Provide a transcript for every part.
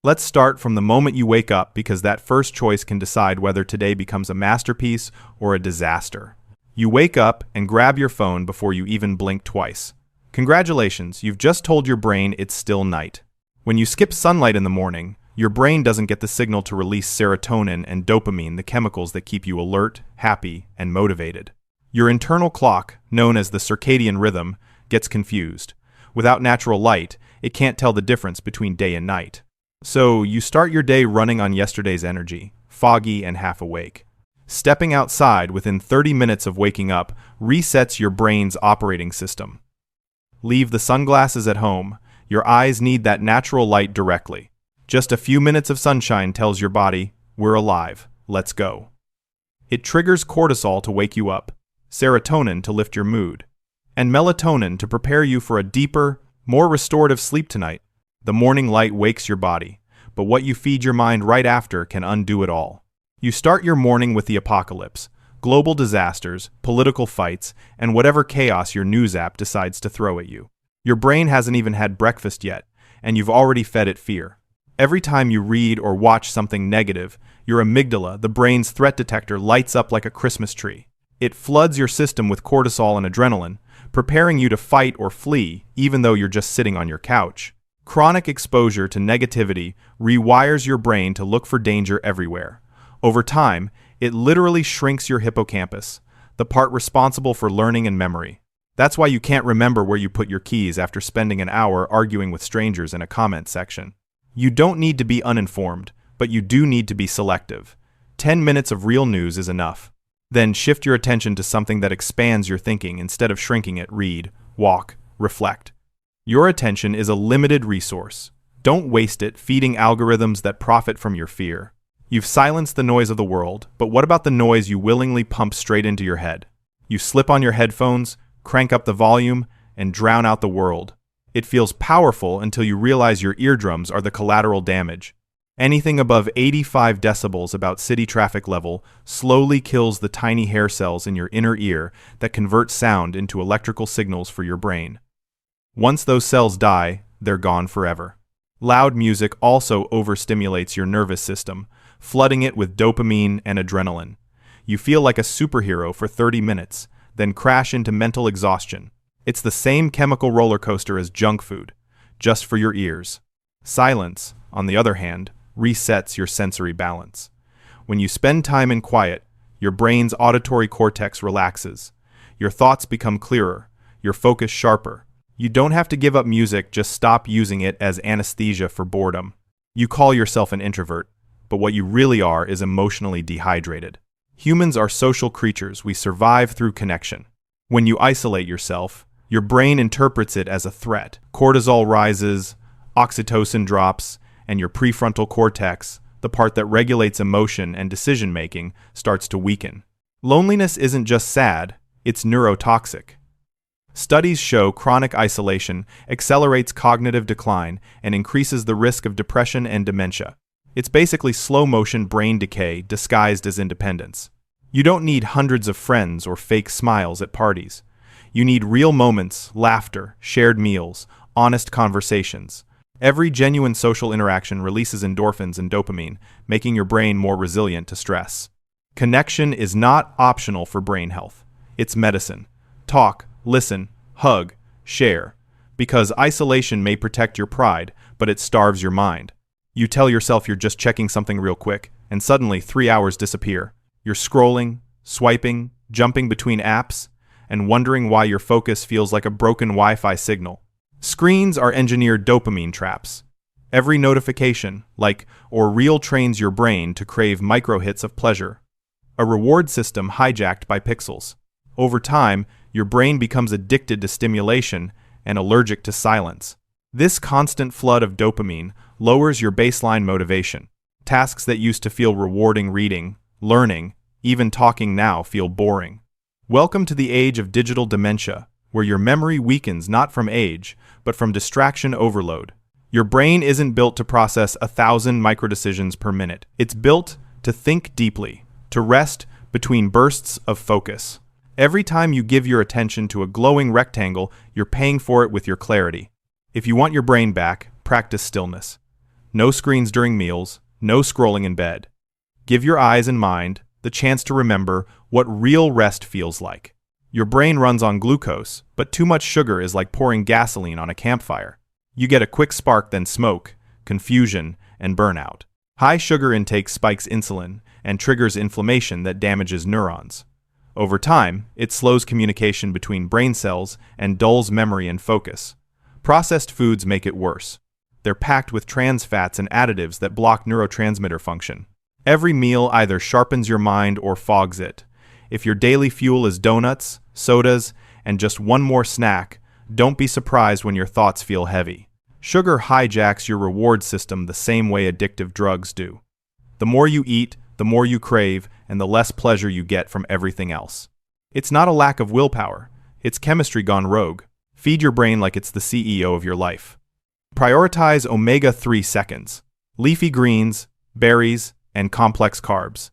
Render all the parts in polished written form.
Let's start from the moment you wake up because that first choice can decide whether today becomes a masterpiece or a disaster. You wake up and grab your phone before you even blink twice. Congratulations, you've just told your brain it's still night. When you skip sunlight in the morning, your brain doesn't get the signal to release serotonin and dopamine, the chemicals that keep you alert, happy, and motivated. Your internal clock, known as the circadian rhythm, gets confused. Without natural light, it can't tell the difference between day and night. So you start your day running on yesterday's energy, foggy and half awake. Stepping outside within 30 minutes of waking up resets your brain's operating system. Leave the sunglasses at home. Your eyes need that natural light directly. Just a few minutes of sunshine tells your body, we're alive, let's go. It triggers cortisol to wake you up, serotonin to lift your mood, and melatonin to prepare you for a deeper, more restorative sleep tonight. The morning light wakes your body, but what you feed your mind right after can undo it all. You start your morning with the apocalypse, global disasters, political fights, and whatever chaos your news app decides to throw at you. Your brain hasn't even had breakfast yet, and you've already fed it fear. Every time you read or watch something negative, your amygdala, the brain's threat detector, lights up like a Christmas tree. It floods your system with cortisol and adrenaline, preparing you to fight or flee, even though you're just sitting on your couch. Chronic exposure to negativity rewires your brain to look for danger everywhere. Over time, it literally shrinks your hippocampus, the part responsible for learning and memory. That's why you can't remember where you put your keys after spending an hour arguing with strangers in a comment section. You don't need to be uninformed, but you do need to be selective. 10 minutes of real news is enough. Then shift your attention to something that expands your thinking instead of shrinking it. Read, walk, reflect. Your attention is a limited resource. Don't waste it feeding algorithms that profit from your fear. You've silenced the noise of the world, but what about the noise you willingly pump straight into your head? You slip on your headphones, crank up the volume, and drown out the world. It feels powerful until you realize your eardrums are the collateral damage. Anything above 85 decibels, about city traffic level, slowly kills the tiny hair cells in your inner ear that convert sound into electrical signals for your brain. Once those cells die, they're gone forever. Loud music also overstimulates your nervous system, flooding it with dopamine and adrenaline. You feel like a superhero for 30 minutes, then crash into mental exhaustion. It's the same chemical roller coaster as junk food, just for your ears. Silence, on the other hand, resets your sensory balance. When you spend time in quiet, your brain's auditory cortex relaxes. Your thoughts become clearer, your focus sharper. You don't have to give up music, just stop using it as anesthesia for boredom. You call yourself an introvert, but what you really are is emotionally dehydrated. Humans are social creatures. We survive through connection. When you isolate yourself, your brain interprets it as a threat. Cortisol rises, oxytocin drops, and your prefrontal cortex, the part that regulates emotion and decision-making, starts to weaken. Loneliness isn't just sad, it's neurotoxic. Studies show chronic isolation accelerates cognitive decline and increases the risk of depression and dementia. It's basically slow-motion brain decay disguised as independence. You don't need hundreds of friends or fake smiles at parties. You need real moments, laughter, shared meals, honest conversations. Every genuine social interaction releases endorphins and dopamine, making your brain more resilient to stress. Connection is not optional for brain health. It's medicine. Talk, listen, hug, share. Because isolation may protect your pride, but it starves your mind. You tell yourself you're just checking something real quick, and suddenly 3 hours disappear. You're scrolling, swiping, jumping between apps, and wondering why your focus feels like a broken Wi-Fi signal. Screens are engineered dopamine traps. Every notification, like or reel, trains your brain to crave micro-hits of pleasure. A reward system hijacked by pixels. Over time, your brain becomes addicted to stimulation and allergic to silence. This constant flood of dopamine lowers your baseline motivation. Tasks that used to feel rewarding, reading, learning, even talking, now feel boring. Welcome to the age of digital dementia, where your memory weakens not from age, but from distraction overload. Your brain isn't built to process 1,000 microdecisions per minute. It's built to think deeply, to rest between bursts of focus. Every time you give your attention to a glowing rectangle, you're paying for it with your clarity. If you want your brain back, practice stillness. No screens during meals, no scrolling in bed. Give your eyes and mind the chance to remember what real rest feels like. Your brain runs on glucose, but too much sugar is like pouring gasoline on a campfire. You get a quick spark, then smoke, confusion, and burnout. High sugar intake spikes insulin and triggers inflammation that damages neurons. Over time, it slows communication between brain cells and dulls memory and focus. Processed foods make it worse. They're packed with trans fats and additives that block neurotransmitter function. Every meal either sharpens your mind or fogs it. If your daily fuel is donuts, sodas, and just one more snack, don't be surprised when your thoughts feel heavy. Sugar hijacks your reward system the same way addictive drugs do. The more you eat, the more you crave, and the less pleasure you get from everything else. It's not a lack of willpower. It's chemistry gone rogue. Feed your brain like it's the CEO of your life. Prioritize omega-3 seconds, leafy greens, berries, and complex carbs.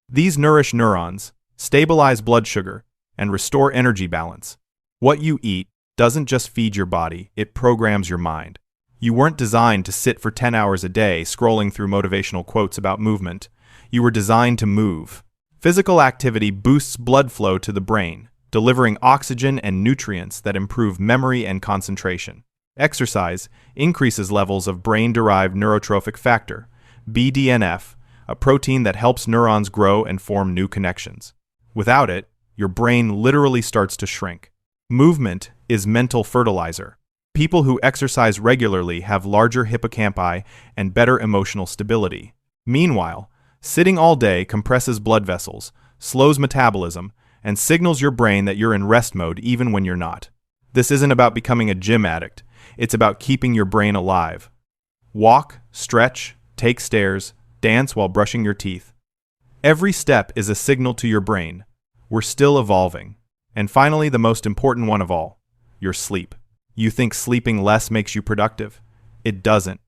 These nourish neurons, stabilize blood sugar, and restore energy balance. What you eat doesn't just feed your body, it programs your mind. You weren't designed to sit for 10 hours a day scrolling through motivational quotes about movement. You were designed to move. Physical activity boosts blood flow to the brain, delivering oxygen and nutrients that improve memory and concentration. Exercise increases levels of brain-derived neurotrophic factor, BDNF, a protein that helps neurons grow and form new connections. Without it, your brain literally starts to shrink. Movement is mental fertilizer. People who exercise regularly have larger hippocampi and better emotional stability. Meanwhile, sitting all day compresses blood vessels, slows metabolism, and signals your brain that you're in rest mode even when you're not. This isn't about becoming a gym addict. It's about keeping your brain alive. Walk, stretch, take stairs, dance while brushing your teeth. Every step is a signal to your brain. We're still evolving. And finally, the most important one of all, your sleep. You think sleeping less makes you productive? It doesn't.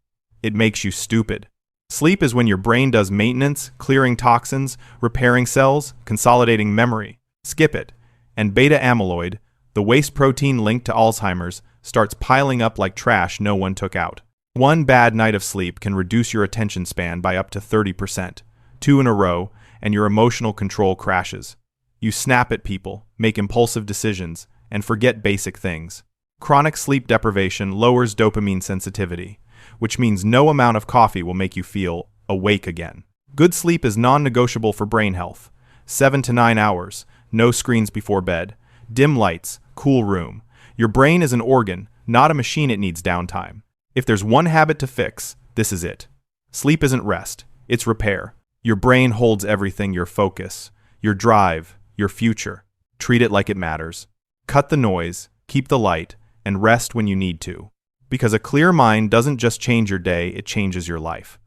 It makes you stupid. Sleep is when your brain does maintenance, clearing toxins, repairing cells, consolidating memory. Skip it, and beta amyloid, the waste protein linked to Alzheimer's, starts piling up like trash no one took out. One bad night of sleep can reduce your attention span by up to 30%. 2 in a row, and your emotional control crashes. You snap at people, make impulsive decisions, and forget basic things. Chronic sleep deprivation lowers dopamine sensitivity, which means no amount of coffee will make you feel awake again. Good sleep is non-negotiable for brain health. 7 to 9 hours, no screens before bed, dim lights, cool room. Your brain is an organ, not a machine. It needs downtime. If there's one habit to fix, this is it. Sleep isn't rest, it's repair. Your brain holds everything: your focus, your drive, your future. Treat it like it matters. Cut the noise, keep the light, and rest when you need to. Because a clear mind doesn't just change your day, it changes your life.